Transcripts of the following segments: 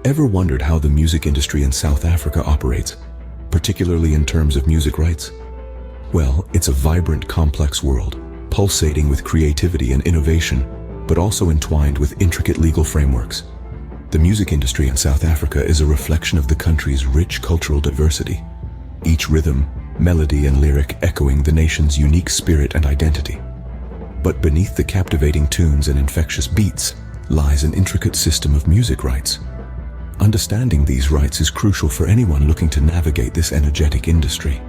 Ever wondered how the music industry in South Africa operates, particularly in terms of music rights? Well, it's a vibrant, complex world, pulsating with creativity and innovation, but also entwined with intricate legal frameworks. The music industry in South Africa is a reflection of the country's rich cultural diversity, each rhythm, melody, and lyric echoing the nation's unique spirit and identity. But beneath the captivating tunes and infectious beats lies an intricate system of music rights. Understanding these rights is crucial for anyone looking to navigate this energetic industry.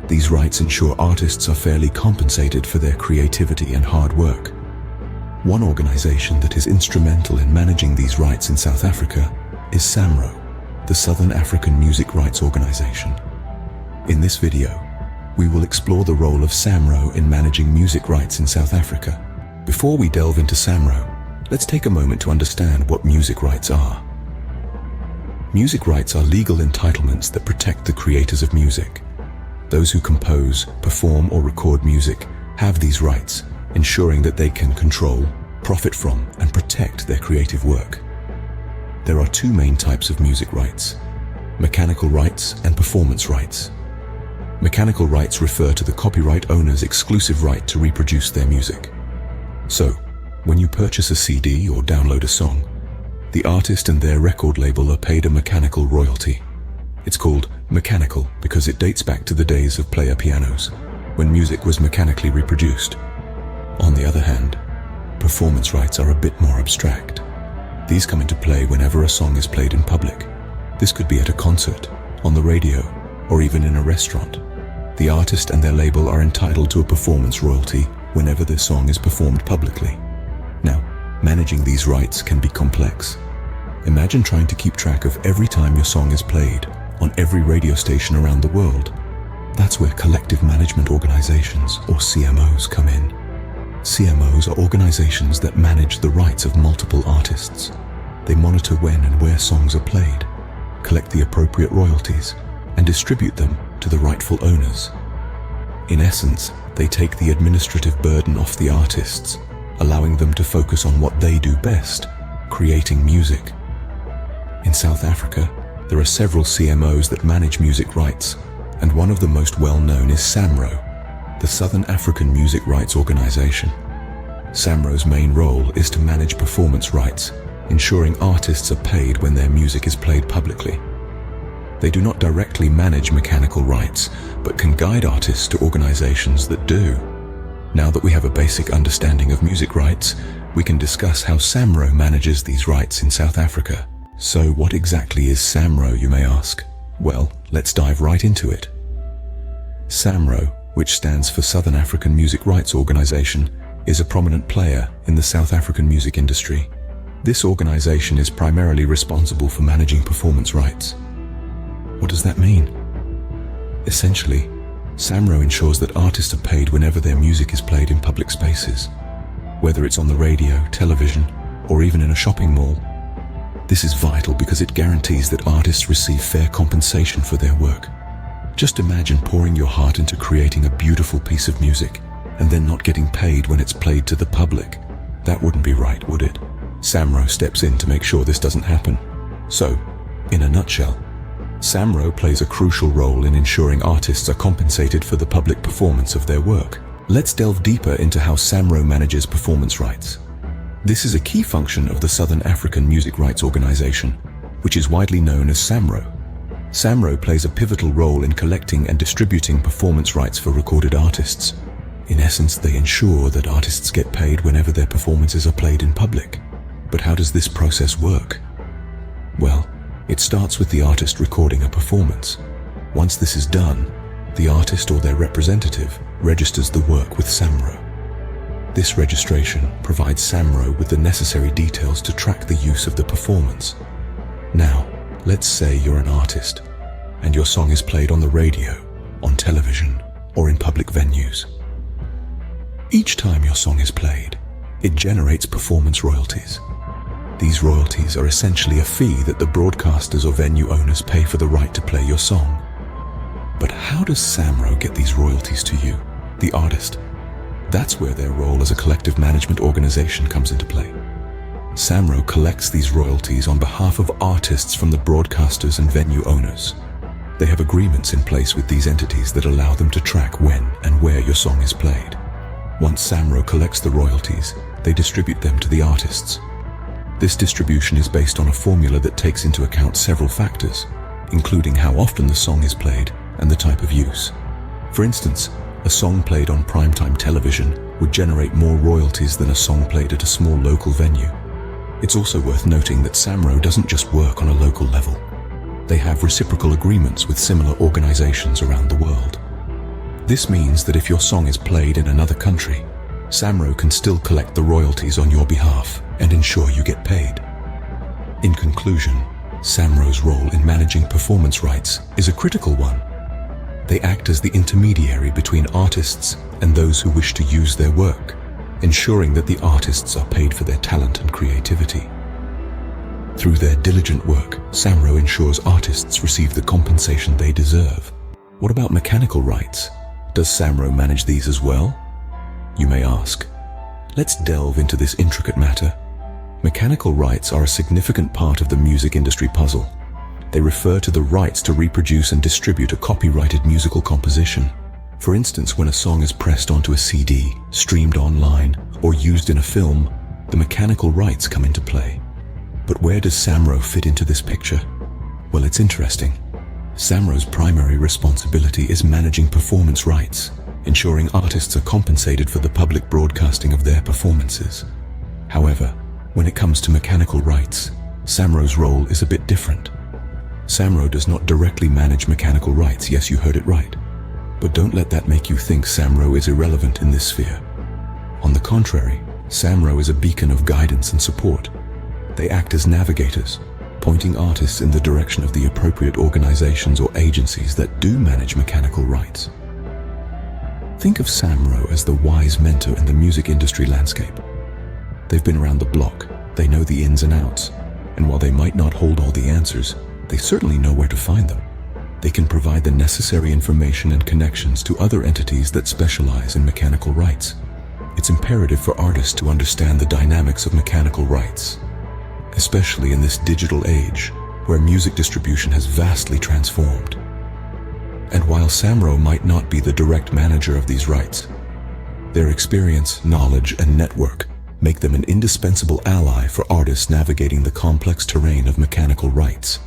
These rights ensure artists are fairly compensated for their creativity and hard work. One organization that is instrumental in managing these rights in South Africa is SAMRO, the Southern African Music Rights Organization. In this video, we will explore the role of SAMRO in managing music rights in South Africa. Before we delve into SAMRO, let's take a moment to understand what music rights are. Music rights are legal entitlements that protect the creators of music. Those who compose, perform, or record music have these rights, ensuring that they can control, profit from, and protect their creative work. There are two main types of music rights: mechanical rights and performance rights. Mechanical rights refer to the copyright owner's exclusive right to reproduce their music. So, when you purchase a CD or download a song, the artist and their record label are paid a mechanical royalty. It's called mechanical because it dates back to the days of player pianos, when music was mechanically reproduced. On the other hand, performance rights are a bit more abstract. These come into play whenever a song is played in public. This could be at a concert, on the radio, or even in a restaurant. The artist and their label are entitled to a performance royalty whenever their song is performed publicly. Now, managing these rights can be complex. Imagine trying to keep track of every time your song is played on every radio station around the world. That's where collective management organizations, or CMOs, come in. CMOs are organizations that manage the rights of multiple artists. They monitor when and where songs are played, collect the appropriate royalties, and distribute them to the rightful owners. In essence, they take the administrative burden off the artists, allowing them to focus on what they do best, creating music. In South Africa, there are several CMOs that manage music rights, and one of the most well-known is SAMRO, the Southern African Music Rights Organization. SAMRO's main role is to manage performance rights, ensuring artists are paid when their music is played publicly. They do not directly manage mechanical rights, but can guide artists to organizations that do. Now that we have a basic understanding of music rights, we can discuss how SAMRO manages these rights in South Africa. So what exactly is SAMRO, you may ask? Well, let's dive right into it. SAMRO, which stands for Southern African Music Rights Organization, is a prominent player in the South African music industry. This organization is primarily responsible for managing performance rights. What does that mean? Essentially, SAMRO ensures that artists are paid whenever their music is played in public spaces, whether it's on the radio, television, or even in a shopping mall. This is vital because it guarantees that artists receive fair compensation for their work. Just imagine pouring your heart into creating a beautiful piece of music and then not getting paid when it's played to the public. That wouldn't be right, would it? SAMRO steps in to make sure this doesn't happen. So, in a nutshell, SAMRO plays a crucial role in ensuring artists are compensated for the public performance of their work. Let's delve deeper into how SAMRO manages performance rights. This is a key function of the Southern African Music Rights Organization, which is widely known as SAMRO. SAMRO plays a pivotal role in collecting and distributing performance rights for recorded artists. In essence, they ensure that artists get paid whenever their performances are played in public. But how does this process work? Well, it starts with the artist recording a performance. Once this is done, the artist or their representative registers the work with SAMRO. This registration provides SAMRO with the necessary details to track the use of the performance. Now, let's say you're an artist, and your song is played on the radio, on television, or in public venues. Each time your song is played, it generates performance royalties. These royalties are essentially a fee that the broadcasters or venue owners pay for the right to play your song. But how does SAMRO get these royalties to you, the artist? That's where their role as a collective management organization comes into play. SAMRO collects these royalties on behalf of artists from the broadcasters and venue owners. They have agreements in place with these entities that allow them to track when and where your song is played. Once SAMRO collects the royalties, they distribute them to the artists. This distribution is based on a formula that takes into account several factors, including how often the song is played and the type of use. For instance, a song played on primetime television would generate more royalties than a song played at a small local venue. It's also worth noting that SAMRO doesn't just work on a local level. They have reciprocal agreements with similar organizations around the world. This means that if your song is played in another country, SAMRO can still collect the royalties on your behalf and ensure you get paid. In conclusion, SAMRO's role in managing performance rights is a critical one. They act as the intermediary between artists and those who wish to use their work, ensuring that the artists are paid for their talent and creativity. Through their diligent work, SAMRO ensures artists receive the compensation they deserve. What about mechanical rights? Does SAMRO manage these as well? You may ask. Let's delve into this intricate matter. Mechanical rights are a significant part of the music industry puzzle. They refer to the rights to reproduce and distribute a copyrighted musical composition. For instance, when a song is pressed onto a CD, streamed online, or used in a film, the mechanical rights come into play. But where does SAMRO fit into this picture? Well, it's interesting. SAMRO's primary responsibility is managing performance rights, ensuring artists are compensated for the public broadcasting of their performances. However, when it comes to mechanical rights, SAMRO's role is a bit different. SAMRO does not directly manage mechanical rights. Yes, you heard it right. But don't let that make you think SAMRO is irrelevant in this sphere. On the contrary, SAMRO is a beacon of guidance and support. They act as navigators, pointing artists in the direction of the appropriate organizations or agencies that do manage mechanical rights. Think of SAMRO as the wise mentor in the music industry landscape. They've been around the block, they know the ins and outs, and while they might not hold all the answers, they certainly know where to find them. They can provide the necessary information and connections to other entities that specialize in mechanical rights. It's imperative for artists to understand the dynamics of mechanical rights, especially in this digital age where music distribution has vastly transformed. And while SAMRO might not be the direct manager of these rights, their experience, knowledge, and network make them an indispensable ally for artists navigating the complex terrain of mechanical rights.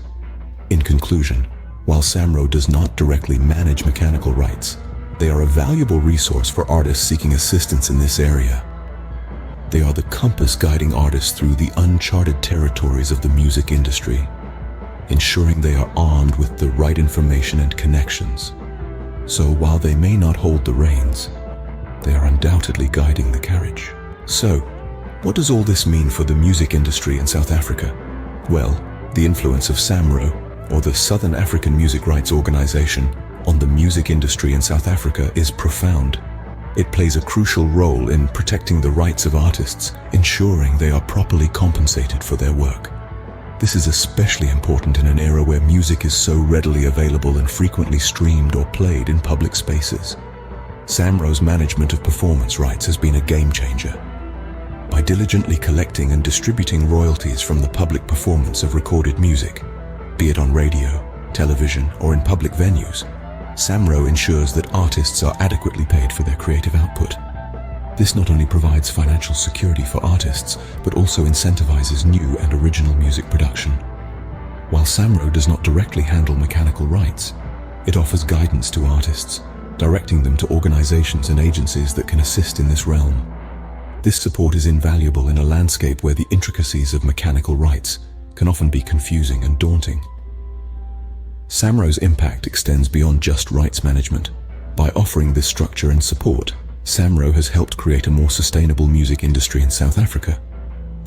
In conclusion, while SAMRO does not directly manage mechanical rights, they are a valuable resource for artists seeking assistance in this area. They are the compass guiding artists through the uncharted territories of the music industry, ensuring they are armed with the right information and connections. So while they may not hold the reins, they are undoubtedly guiding the carriage. So, what does all this mean for the music industry in South Africa? Well, the influence of SAMRO, or the Southern African Music Rights Organization, on the music industry in South Africa is profound. It plays a crucial role in protecting the rights of artists, ensuring they are properly compensated for their work. This is especially important in an era where music is so readily available and frequently streamed or played in public spaces. SAMRO's management of performance rights has been a game changer. By diligently collecting and distributing royalties from the public performance of recorded music, be it on radio, television, or in public venues, SAMRO ensures that artists are adequately paid for their creative output. This not only provides financial security for artists, but also incentivizes new and original music production. While SAMRO does not directly handle mechanical rights, it offers guidance to artists, directing them to organizations and agencies that can assist in this realm. This support is invaluable in a landscape where the intricacies of mechanical rights can often be confusing and daunting. SAMRO's impact extends beyond just rights management. By offering this structure and support, SAMRO has helped create a more sustainable music industry in South Africa.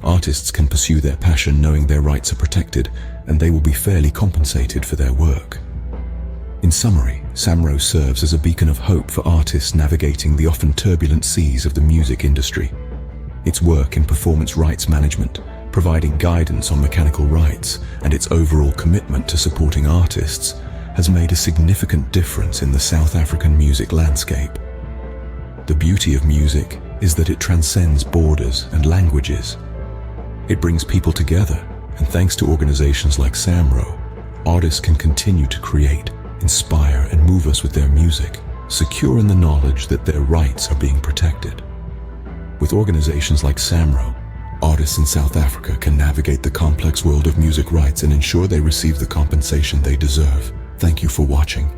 Artists can pursue their passion knowing their rights are protected, and they will be fairly compensated for their work. In summary, SAMRO serves as a beacon of hope for artists navigating the often turbulent seas of the music industry. Its work in performance rights management, providing guidance on mechanical rights, and its overall commitment to supporting artists has made a significant difference in the South African music landscape. The beauty of music is that it transcends borders and languages. It brings people together, and thanks to organizations like SAMRO, artists can continue to create, inspire, and move us with their music, secure in the knowledge that their rights are being protected. With organizations like SAMRO, artists in South Africa can navigate the complex world of music rights and ensure they receive the compensation they deserve. Thank you for watching.